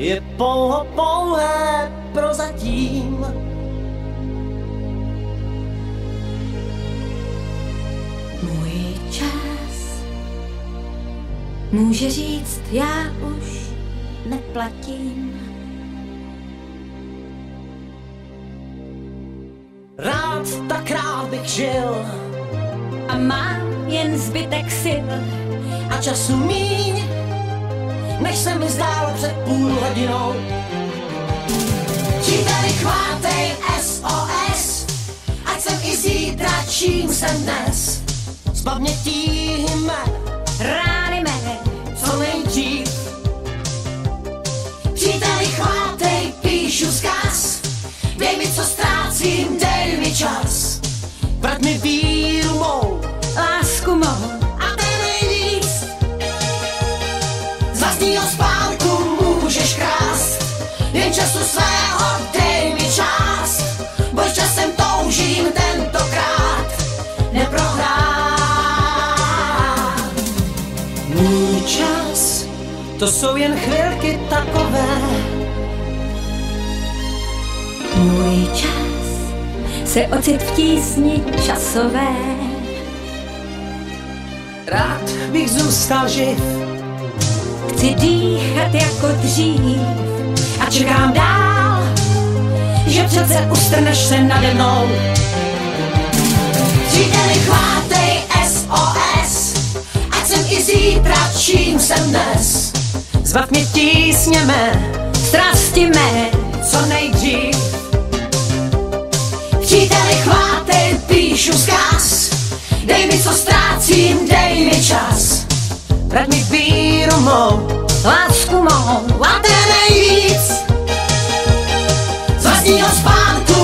je pouhé prozatím. Můj čas může říct, já už neplatím. Rád, tak rád bych žil A mám jen zbytek sil a času míň, než se mi zdálo před půl hodinou. Příteli, chvátej SOS, ať jsem i zítra, čím jsem dnes. Zbav mě tíhme, rány mé, co nejdřív. Příteli, chvátej, píšu vzkaz, dej mi, co ztrácím, dej mi čas. Vrať mi víru mou, lásku mou, a ten nejvíc. Z vlastního spánku můžeš krást, jen času svého dej mi čas. Boj časem toužím tentokrát neprohrát. Můj čas, to jsou jen chvilky takové. můj čas se ocit v tísni časové. Rád bych zůstal živ, Chci dýchat jako dřív a čekám dál, že přece ustrneš se nade mnou. Příteli, chvátej SOS, ať jsem i zítra, čím jsem dnes. Zbav mě tísně mé, strasti mé, co nejdřív. Příteli, chvátej, píšu vzkaz, dej mi, co ztrácím, dej mi čas. Vrať mi víru mou, lásku mou, a ten nejvíc. Z vlastního spánku